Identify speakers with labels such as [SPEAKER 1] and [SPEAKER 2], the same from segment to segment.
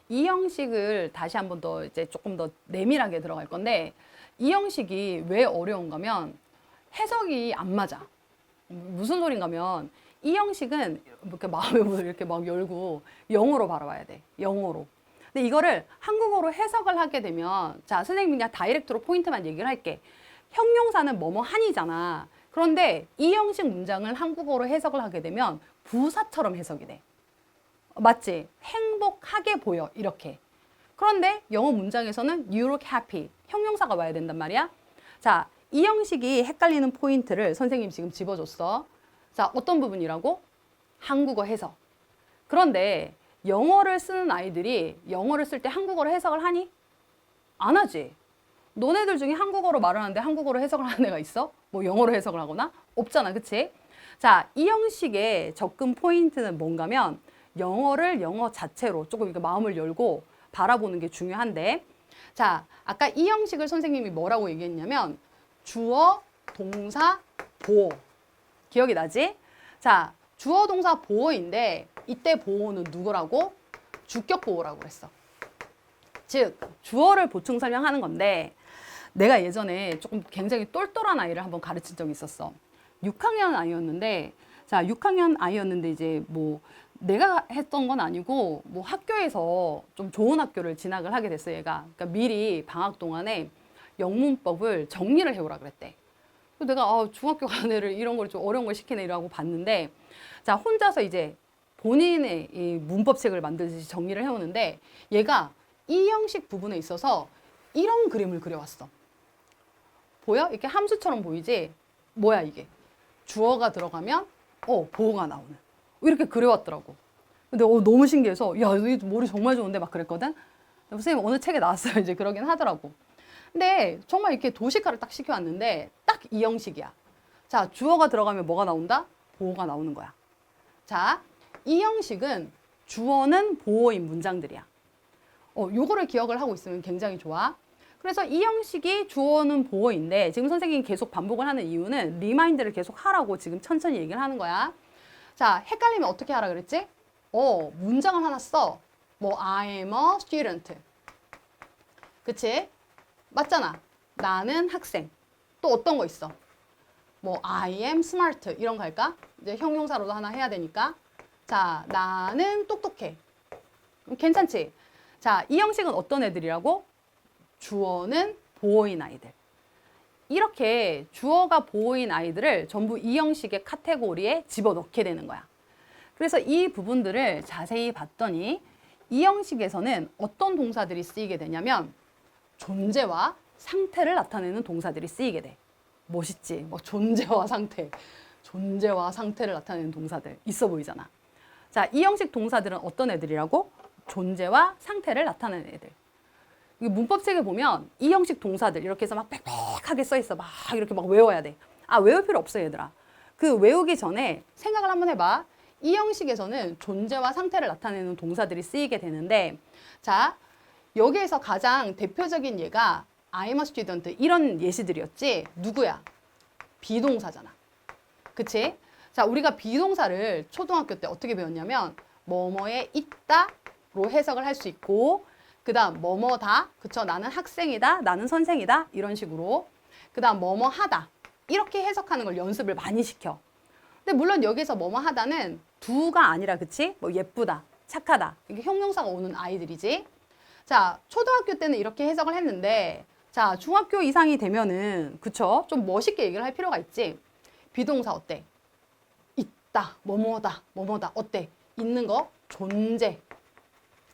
[SPEAKER 1] 이 형식을 다시 한번 더 이제 조금 더 내밀하게 들어갈 건데, 이 형식이 왜 어려운가면 해석이 안 맞아. 무슨 소린가면 이 형식은 이렇게 마음의 문을 이렇게 막 열고 영어로 바라봐야 돼. 영어로. 근데 이거를 한국어로 해석을 하게 되면, 자, 선생님이 그냥 다이렉트로 포인트만 얘기를 할게. 형용사는 뭐뭐 한이잖아. 그런데 이 형식 문장을 한국어로 해석을 하게 되면 부사처럼 해석이 돼. 맞지? 행복하게 보여. 이렇게. 그런데 영어 문장에서는 you look happy. 형용사가 와야 된단 말이야. 자, 이 형식이 헷갈리는 포인트를 선생님이 지금 집어줬어. 자, 어떤 부분이라고? 한국어 해석. 그런데 영어를 쓰는 아이들이 영어를 쓸 때 한국어로 해석을 하니? 안 하지. 너네들 중에 한국어로 말을 하는데 한국어로 해석을 하는 애가 있어? 뭐 영어로 해석을 하거나? 없잖아, 그치? 자, 이 형식의 접근 포인트는 뭔가면 영어를 영어 자체로 조금 이렇게 마음을 열고 바라보는 게 중요한데, 자, 아까 이 형식을 선생님이 뭐라고 얘기했냐면 주어, 동사, 보어. 기억이 나지? 자, 주어, 동사, 보어인데 이때 보어는 누구라고? 주격 보어라고 그랬어. 즉, 주어를 보충 설명하는 건데, 내가 예전에 조금 굉장히 똘똘한 아이를 한번 가르친 적이 있었어. 6학년 아이였는데, 자, 6학년 아이였는데 이제 뭐 내가 했던 건 아니고 뭐 학교에서 좀 좋은 학교를 진학을 하게 됐어, 얘가. 그러니까 미리 방학 동안에 영문법을 정리를 해오라 그랬대. 그래서 내가 중학교 가는 애를 이런 걸 좀 어려운 걸 시키네라고 봤는데, 자, 혼자서 이제 본인의 이 문법책을 만들듯이 정리를 해오는데, 얘가 이 형식 부분에 있어서 이런 그림을 그려왔어. 보여? 이렇게 함수처럼 보이지? 뭐야 이게? 주어가 들어가면 보어가 나오는. 이렇게 그려왔더라고. 근데 너무 신기해서, 야, 너 머리 정말 좋은데 막 그랬거든? 선생님 어느 책에 나왔어요. 이제 그러긴 하더라고. 근데 정말 이렇게 도식화를 딱 시켜왔는데 딱 이 형식이야. 자, 주어가 들어가면 뭐가 나온다? 보어가 나오는 거야. 자, 이 형식은 주어는 보어인 문장들이야. 요거를 기억을 하고 있으면 굉장히 좋아. 그래서 이 형식이 주어는 보어인데, 지금 선생님이 계속 반복을 하는 이유는 리마인드를 계속 하라고 지금 천천히 얘기를 하는 거야. 자, 헷갈리면 어떻게 하라 그랬지? 문장을 하나 써. 뭐 I am a student. 그치? 맞잖아. 나는 학생. 또 어떤 거 있어? 뭐 I am smart 이런 거 할까? 이제 형용사로도 하나 해야 되니까. 자, 나는 똑똑해. 괜찮지? 자, 이 형식은 어떤 애들이라고? 주어는 보어인 아이들. 이렇게 주어가 보어인 아이들을 전부 이 형식의 카테고리에 집어넣게 되는 거야. 그래서 이 부분들을 자세히 봤더니 이 형식에서는 어떤 동사들이 쓰이게 되냐면 존재와 상태를 나타내는 동사들이 쓰이게 돼. 멋있지? 뭐 존재와 상태. 존재와 상태를 나타내는 동사들 있어 보이잖아. 자, 이 형식 동사들은 어떤 애들이라고? 존재와 상태를 나타내는 애들. 문법책에 보면 이 형식 동사들 이렇게 해서 막 빽빽하게 써 있어. 막 이렇게 막 외워야 돼. 외울 필요 없어, 얘들아. 그 외우기 전에 생각을 한번 해봐. 이 형식에서는 존재와 상태를 나타내는 동사들이 쓰이게 되는데, 자, 여기에서 가장 대표적인 예가 I'm a student 이런 예시들이었지. 누구야? 비동사잖아. 그치? 자, 우리가 비동사를 초등학교 때 어떻게 배웠냐면 뭐뭐에 있다로 해석을 할 수 있고, 그 다음 뭐뭐다, 그쵸? 나는 학생이다, 나는 선생이다 이런 식으로. 그 다음 뭐뭐 하다 이렇게 해석하는 걸 연습을 많이 시켜. 근데 물론 여기서 뭐뭐 하다는 두가 아니라, 그치? 뭐 예쁘다, 착하다 이게 형용사가 오는 아이들이지. 자, 초등학교 때는 이렇게 해석을 했는데, 자, 중학교 이상이 되면은, 그쵸? 좀 멋있게 얘기를 할 필요가 있지. 비동사 어때? 있다, 뭐뭐다, 뭐뭐다 어때? 있는 거, 존재.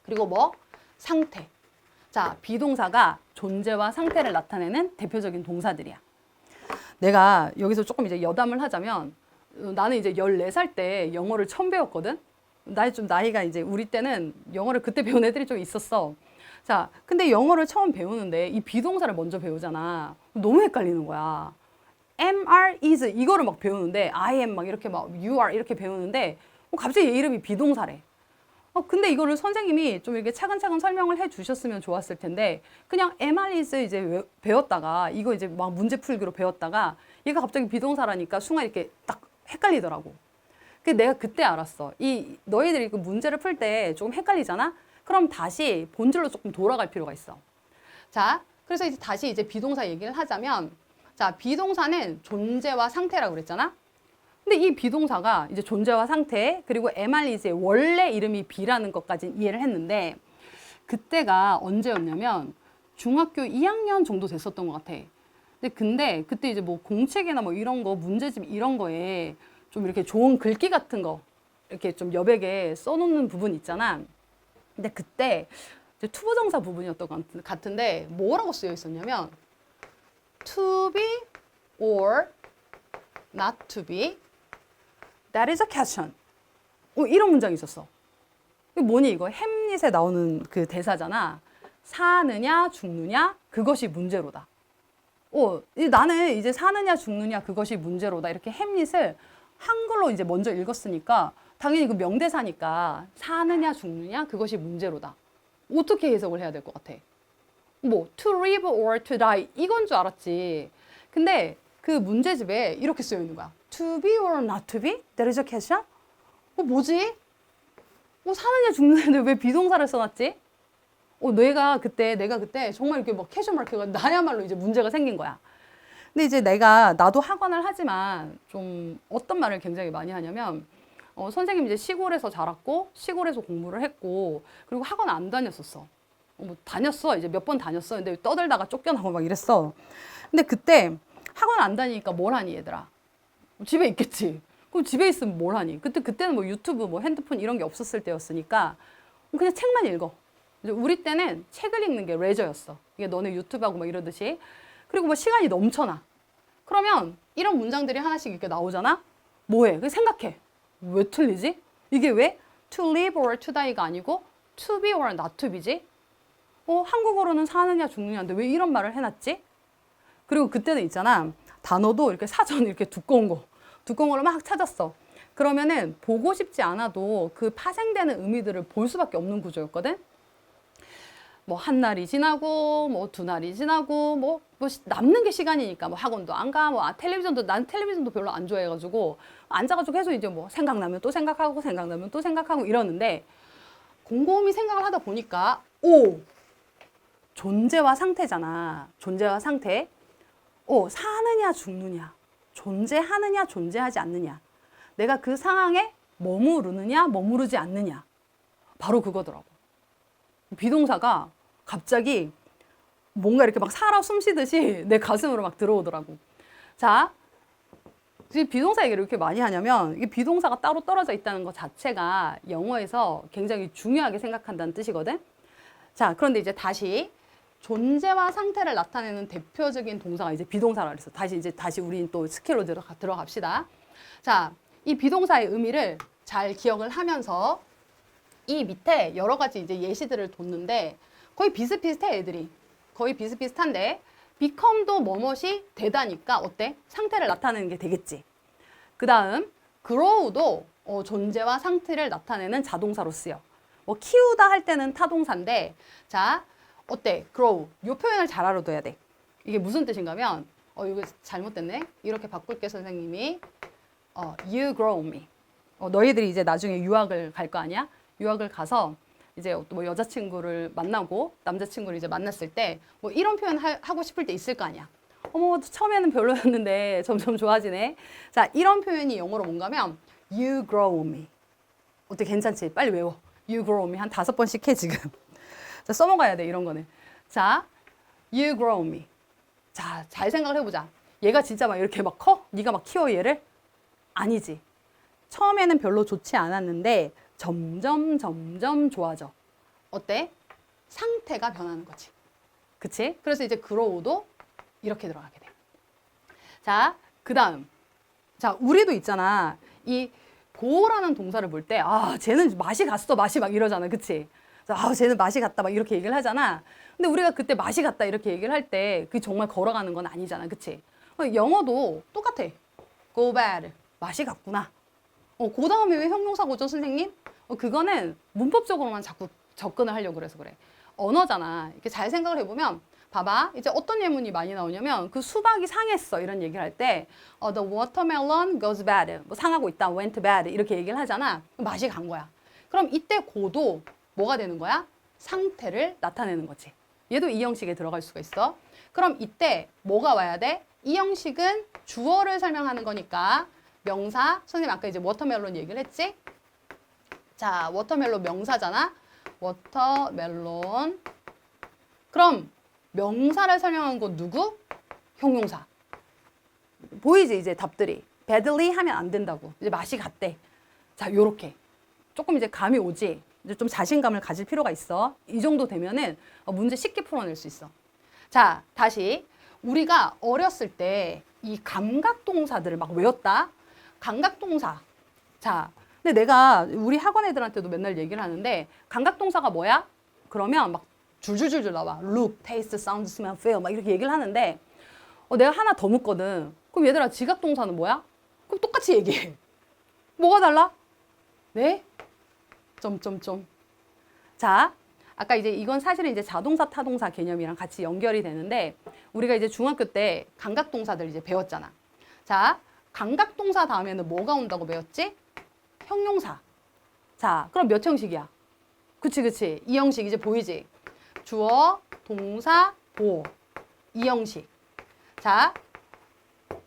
[SPEAKER 1] 그리고 뭐? 상태. 자, 비동사가 존재와 상태를 나타내는 대표적인 동사들이야. 내가 여기서 조금 이제 여담을 하자면, 나는 이제 14살 때 영어를 처음 배웠거든? 나이가 이제 우리 때는 영어를 그때 배운 애들이 좀 있었어. 자, 근데 영어를 처음 배우는데 이 비동사를 먼저 배우잖아. 너무 헷갈리는 거야. am, are, is 이거를 막 배우는데 I am 막 이렇게 막 you are 이렇게 배우는데 갑자기 얘 이름이 비동사래. 근데 이거를 선생님이 좀 이렇게 차근차근 설명을 해 주셨으면 좋았을 텐데, 그냥 am, are, is 이제 배웠다가 이거 이제 막 문제 풀기로 배웠다가 얘가 갑자기 비동사라니까 순간 이렇게 딱 헷갈리더라고. 내가 그때 알았어. 너희들이 그 문제를 풀 때 조금 헷갈리잖아? 그럼 다시 본질로 조금 돌아갈 필요가 있어. 자, 그래서 이제 다시 이제 비동사 얘기를 하자면, 자, 비동사는 존재와 상태라고 그랬잖아? 근데 이 비동사가 이제 존재와 상태, 그리고 MR이즈의 원래 이름이 B라는 것까지 이해를 했는데, 그때가 언제였냐면, 중학교 2학년 정도 됐었던 것 같아. 근데 그때 이제 뭐 공책이나 뭐 이런 거, 문제집 이런 거에 좀 이렇게 좋은 글귀 같은 거, 이렇게 좀 여백에 써놓는 부분 있잖아. 근데 그때 이제 투부정사 부분이었던 것 같은데, 뭐라고 쓰여 있었냐면, to be or not to be, that is a question. 이런 문장이 있었어. 이거 뭐니 이거? 햄릿에 나오는 그 대사잖아. 사느냐 죽느냐 그것이 문제로다. 나는 이제 사느냐 죽느냐 그것이 문제로다. 이렇게 햄릿을 한글로 이제 먼저 읽었으니까 당연히 그 명대사니까 사느냐 죽느냐 그것이 문제로다. 어떻게 해석을 해야 될 것 같아? 뭐 to live or to die 이건 줄 알았지. 근데 그 문제집에 이렇게 쓰여 있는 거야. To be or not to be? That is a question? 뭐지? 사느냐 죽느냐인데 왜 비동사를 써놨지? 내가 그때 정말 이렇게 막 캐주얼 마크가 나야말로 이제 문제가 생긴 거야. 근데 이제 나도 학원을 하지만 좀 어떤 말을 굉장히 많이 하냐면, 선생님 이제 시골에서 자랐고, 시골에서 공부를 했고, 그리고 학원 안 다녔었어. 뭐 다녔어. 이제 몇 번 다녔어. 근데 떠들다가 쫓겨나고 막 이랬어. 근데 그때 학원 안 다니니까 뭘 하니 얘들아? 집에 있겠지. 그럼 집에 있으면 뭘 하니? 그때는 뭐 유튜브, 뭐 핸드폰 이런 게 없었을 때였으니까 그냥 책만 읽어. 우리 때는 책을 읽는 게 레저였어. 이게 너네 유튜브하고 막 이러듯이. 그리고 뭐 시간이 넘쳐나. 그러면 이런 문장들이 하나씩 이렇게 나오잖아? 뭐해? 생각해. 왜 틀리지? 이게 왜 to live or to die가 아니고 to be or not to be지? 한국어로는 사느냐 죽느냐인데 왜 이런 말을 해놨지? 그리고 그때는 있잖아. 단어도 이렇게 사전 이렇게 두꺼운 거로 막 찾았어. 그러면은 보고 싶지 않아도 그 파생되는 의미들을 볼 수밖에 없는 구조였거든? 뭐 한 날이 지나고 뭐 두 날이 지나고 뭐 남는 게 시간이니까 뭐 학원도 안 가, 난 텔레비전도 별로 안 좋아해가지고 앉아가지고 계속 이제 뭐 생각나면 또 생각하고 이러는데, 곰곰이 생각을 하다 보니까 존재와 상태잖아. 존재와 상태. 사느냐 죽느냐, 존재하느냐 존재하지 않느냐, 내가 그 상황에 머무르느냐 머무르지 않느냐, 바로 그거더라고. 비동사가 갑자기 뭔가 이렇게 막 살아 숨쉬듯이 내 가슴으로 막 들어오더라고. 자, 비동사 얘기를 이렇게 많이 하냐면, 이게 비동사가 따로 떨어져 있다는 것 자체가 영어에서 굉장히 중요하게 생각한다는 뜻이거든. 자, 그런데 이제 다시 존재와 상태를 나타내는 대표적인 동사가 이제 비동사라 그랬어. 다시 우린 또 스킬로 들어갑시다. 자, 이 비동사의 의미를 잘 기억을 하면서 이 밑에 여러 가지 이제 예시들을 뒀는데 거의 비슷비슷해, 애들이. 거의 비슷비슷한데, become도 뭐뭇이 되다니까 어때? 상태를 나타내는 게 되겠지. 그 다음 grow도 존재와 상태를 나타내는 자동사로 쓰여. 뭐 키우다 할 때는 타동사인데, 자, 어때? grow. 이 표현을 잘 알아둬야 돼. 이게 무슨 뜻인가면, 이거 잘못됐네. 이렇게 바꿀게, 선생님이. You grow me. 너희들이 이제 나중에 유학을 갈 거 아니야? 유학을 가서 이제 뭐 여자친구를 만나고 남자친구를 이제 만났을 때 뭐 이런 표현 하고 싶을 때 있을 거 아니야. 처음에는 별로였는데 점점 좋아지네. 자, 이런 표현이 영어로 뭔가면 You grow me. 어때? 괜찮지? 빨리 외워. You grow me 한 5번씩 해 지금. 자, 써먹어야 돼, 이런 거는. 자, You grow me. 자, 잘 생각을 해보자. 얘가 진짜 막 이렇게 막 커? 네가 막 키워 얘를? 아니지. 처음에는 별로 좋지 않았는데 점점 좋아져. 어때? 상태가 변하는 거지. 그치? 그래서 이제 grow도 이렇게 들어가게 돼. 자, 그 다음. 자, 우리도 있잖아. 이 go라는 동사를 볼 때, 쟤는 맛이 갔어, 맛이 막 이러잖아. 그치? 쟤는 맛이 갔다 막 이렇게 얘기를 하잖아. 근데 우리가 그때 맛이 갔다 이렇게 얘기를 할 때 그게 정말 걸어가는 건 아니잖아. 그치? 영어도 똑같아. go bad. 맛이 갔구나. 그 다음에 왜 형용사고죠, 선생님? 그거는 문법적으로만 자꾸 접근을 하려고 그래서 그래. 언어잖아. 이렇게 잘 생각을 해보면, 봐봐. 이제 어떤 예문이 많이 나오냐면, 그 수박이 상했어. 이런 얘기를 할 때, the watermelon goes bad. 뭐 상하고 있다. went bad. 이렇게 얘기를 하잖아. 맛이 간 거야. 그럼 이때 고도 뭐가 되는 거야? 상태를 나타내는 거지. 얘도 이 형식에 들어갈 수가 있어. 그럼 이때 뭐가 와야 돼? 이 형식은 주어를 설명하는 거니까 명사, 선생님 아까 이제 워터멜론 얘기를 했지? 자, 워터멜론 명사잖아. 워터멜론. 그럼 명사를 설명하는 건 누구? 형용사. 보이지 이제 답들이. badly 하면 안 된다고. 이제 맛이 갔대. 자, 요렇게. 조금 이제 감이 오지. 이제 좀 자신감을 가질 필요가 있어. 이 정도 되면은 문제 쉽게 풀어낼 수 있어. 자, 다시. 우리가 어렸을 때 이 감각동사들을 막 외웠다. 감각동사. 자, 근데 내가 우리 학원 애들한테도 맨날 얘기를 하는데 감각동사가 뭐야? 그러면 막 줄줄줄줄 나와. look, taste, sound, smell, feel 막 이렇게 얘기를 하는데 내가 하나 더 묻거든. 그럼 얘들아 지각동사는 뭐야? 그럼 똑같이 얘기해. 뭐가 달라? 네? 점점점. 자, 아까 이제 이건 사실은 이제 자동사, 타동사 개념이랑 같이 연결이 되는데 우리가 이제 중학교 때 감각동사들 이제 배웠잖아. 자, 감각동사 다음에는 뭐가 온다고 배웠지? 형용사. 자, 그럼 몇 형식이야? 그치, 그치. 이 형식 이제 보이지? 주어, 동사, 보어. 이 형식.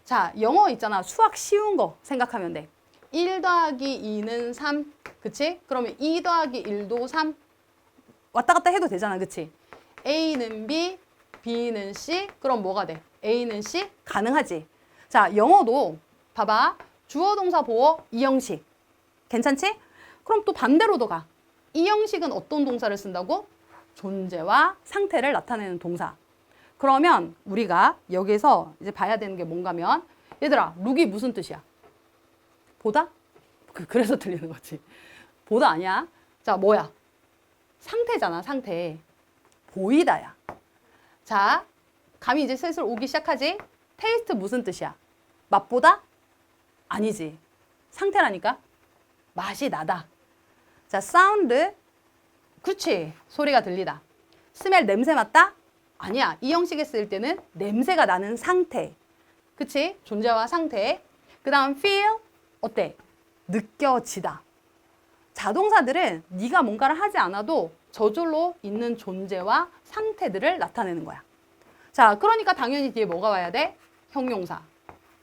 [SPEAKER 1] 자, 영어 있잖아. 수학 쉬운 거 생각하면 돼. 1 더하기 2는 3. 그치? 그러면 2 더하기 1도 3. 왔다 갔다 해도 되잖아. 그치? A는 B, B는 C. 그럼 뭐가 돼? A는 C? 가능하지? 자, 영어도 봐봐. 주어, 동사, 보어. 이 형식. 괜찮지? 그럼 또 반대로도 가. 이 형식은 어떤 동사를 쓴다고? 존재와 상태를 나타내는 동사. 그러면 우리가 여기서 이제 봐야 되는 게 뭔가면 얘들아, 룩이 무슨 뜻이야? 보다? 그래서 틀리는 거지. 보다 아니야. 자, 뭐야? 상태잖아, 상태. 보이다야. 자, 감이 이제 슬슬 오기 시작하지? 테이스트 무슨 뜻이야? 맛보다? 아니지. 상태라니까? 맛이 나다. 자, 사운드. 그렇지. 소리가 들리다. 스멜 냄새 맡다? 아니야. 이 형식에 쓰일 때는 냄새가 나는 상태. 그치? 존재와 상태. 그 다음 feel. 어때? 느껴지다. 자동사들은 네가 뭔가를 하지 않아도 저절로 있는 존재와 상태들을 나타내는 거야. 자, 그러니까 당연히 뒤에 뭐가 와야 돼? 형용사.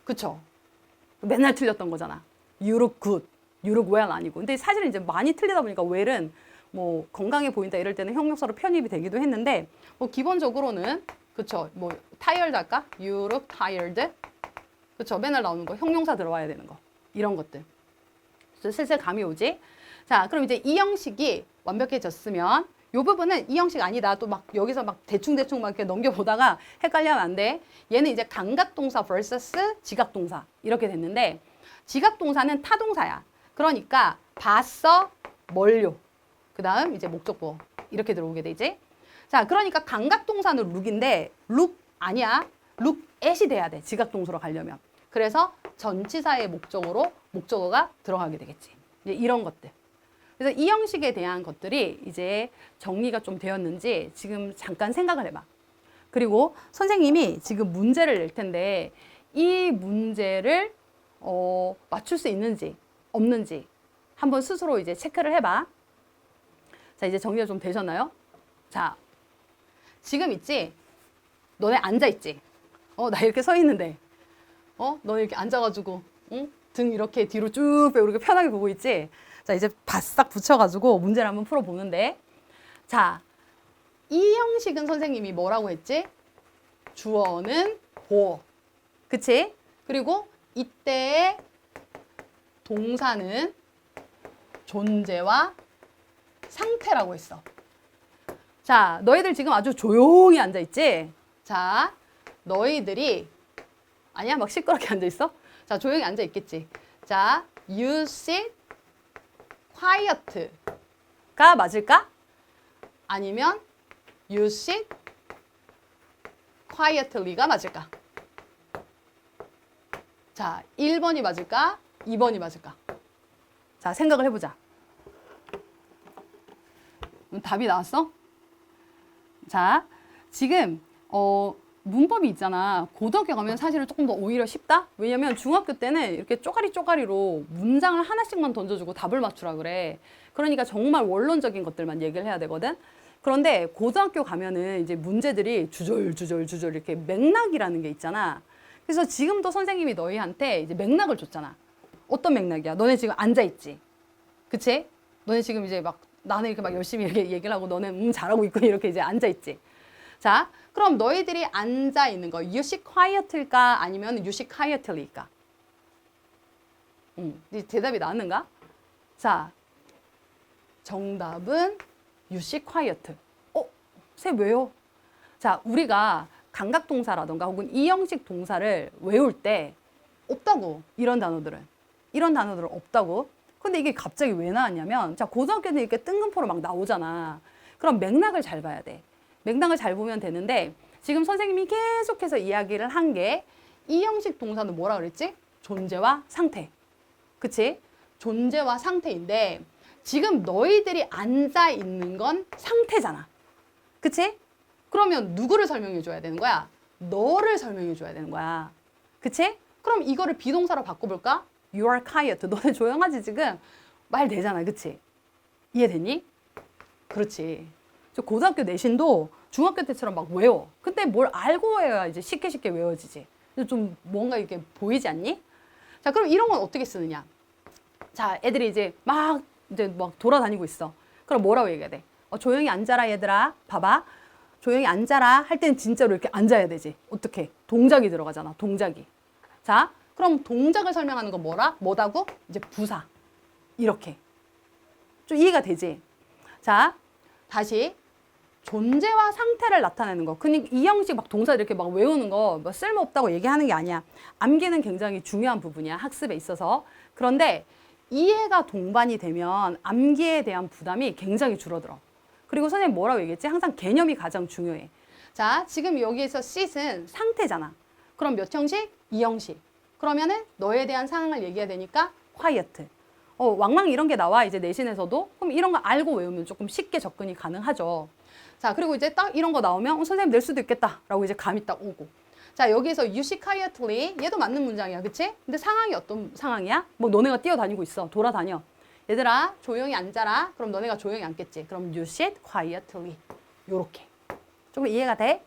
[SPEAKER 1] 그쵸? 맨날 틀렸던 거잖아. You look good. You look well 아니고. 근데 사실은 이제 많이 틀리다 보니까 well은 뭐 건강해 보인다 이럴 때는 형용사로 편입이 되기도 했는데 뭐 기본적으로는 그쵸? 뭐 tired 할까? You look tired. 그쵸? 맨날 나오는 거. 형용사 들어와야 되는 거. 이런 것들. 그래서 슬슬 감이 오지? 자, 그럼 이제 이 형식이 완벽해졌으면 이 부분은 이 형식 아니다. 또 막 여기서 막 대충대충 막 이렇게 넘겨보다가 헷갈리면 안 돼. 얘는 이제 감각동사 vs 지각동사 이렇게 됐는데 지각동사는 타동사야. 그러니까 봤어, 멀려. 그 다음 이제 목적보 이렇게 들어오게 되지. 자, 그러니까 감각동사는 look인데 look 아니야. look at이 돼야 돼. 지각동사로 가려면. 그래서 전치사의 목적어로 목적어가 들어가게 되겠지. 이제 이런 것들. 그래서 이 형식에 대한 것들이 이제 정리가 좀 되었는지 지금 잠깐 생각을 해봐. 그리고 선생님이 지금 문제를 낼 텐데 이 문제를 맞출 수 있는지 없는지 한번 스스로 이제 체크를 해봐. 자, 이제 정리가 좀 되셨나요? 자, 지금 있지? 너네 앉아있지? 나 이렇게 서 있는데 너네 이렇게 앉아가지고 응? 등 이렇게 뒤로 쭉 빼고 이렇게 편하게 보고 있지? 자, 이제 바싹 붙여가지고 문제를 한번 풀어보는데 자, 이 형식은 선생님이 뭐라고 했지? 주어는 보어. 그치? 그리고 이때의 동사는 존재와 상태라고 했어. 자, 너희들 지금 아주 조용히 앉아있지? 자, 너희들이 아니야? 막 시끄럽게 앉아있어? 자, 조용히 앉아있겠지? 자, you sit quiet가 맞을까? 아니면 you sit quietly가 맞을까? 자, 1번이 맞을까? 2번이 맞을까? 자, 생각을 해보자. 답이 나왔어? 자, 지금 문법이 있잖아. 고등학교 가면 사실은 조금 더 오히려 쉽다? 왜냐면 중학교 때는 이렇게 쪼가리로 문장을 하나씩만 던져주고 답을 맞추라 그래. 그러니까 정말 원론적인 것들만 얘기를 해야 되거든. 그런데 고등학교 가면은 이제 문제들이 주절 이렇게 맥락이라는 게 있잖아. 그래서 지금도 선생님이 너희한테 이제 맥락을 줬잖아. 어떤 맥락이야? 너네 지금 앉아있지? 그치? 너네 지금 이제 막 나는 이렇게 막 열심히 이렇게 얘기를 하고 너는 잘하고 있고 이렇게 이제 앉아있지? 자, 그럼 너희들이 앉아있는 거 you sit quiet일까? 아니면 you sit quietly일까? 대답이 나왔는가? 자, 정답은 you sit quiet. 쌤 왜요? 자, 우리가 감각동사라던가 혹은 이형식 동사를 외울 때 없다고. 이런 단어들은 없다고. 근데 이게 갑자기 왜 나왔냐면, 자, 고등학교는 이렇게 뜬금포로 막 나오잖아. 그럼 맥락을 잘 봐야 돼. 맥락을 잘 보면 되는데, 지금 선생님이 계속해서 이야기를 한 게 이형식 동사는 뭐라 그랬지? 존재와 상태. 그치? 존재와 상태인데, 지금 너희들이 앉아 있는 건 상태잖아. 그치? 그러면 누구를 설명해 줘야 되는 거야? 너를 설명해 줘야 되는 거야. 그치? 그럼 이거를 비동사로 바꿔볼까? You are quiet. 너네 조용하지 지금? 말 되잖아. 그치? 이해됐니? 그렇지. 저 고등학교 내신도 중학교 때처럼 막 외워. 근데 뭘 알고 외워야 이제 쉽게 외워지지. 좀 뭔가 이렇게 보이지 않니? 자, 그럼 이런 건 어떻게 쓰느냐? 자, 애들이 이제 막 돌아다니고 있어. 그럼 뭐라고 얘기해야 돼? 조용히 앉아라 얘들아. 봐봐. 조용히 앉아라 할 때는 진짜로 이렇게 앉아야 되지. 어떻게? 동작이 들어가잖아. 동작이. 자, 그럼 동작을 설명하는 건 뭐다고? 이제 부사. 이렇게. 좀 이해가 되지? 자, 다시. 존재와 상태를 나타내는 거. 그러니까 이 형식 막 동사 이렇게 막 외우는 거 뭐 쓸모없다고 얘기하는 게 아니야. 암기는 굉장히 중요한 부분이야. 학습에 있어서. 그런데 이해가 동반이 되면 암기에 대한 부담이 굉장히 줄어들어. 그리고 선생님 뭐라고 얘기했지? 항상 개념이 가장 중요해. 자, 지금 여기에서 sit은 상태잖아. 그럼 몇 형식? 이 형식. 그러면은 너에 대한 상황을 얘기해야 되니까 quiet. 왕왕 이런 게 나와 이제 내신에서도. 그럼 이런 거 알고 외우면 조금 쉽게 접근이 가능하죠. 자, 그리고 이제 딱 이런 거 나오면 선생님 낼 수도 있겠다 라고 이제 감이 딱 오고. 자, 여기에서 you sit quietly. 얘도 맞는 문장이야. 그치? 근데 상황이 어떤 상황이야? 뭐 너네가 뛰어다니고 있어. 돌아다녀. 얘들아 조용히 앉아라. 그럼 너네가 조용히 앉겠지. 그럼 you sit quietly. 요렇게. 좀 이해가 돼?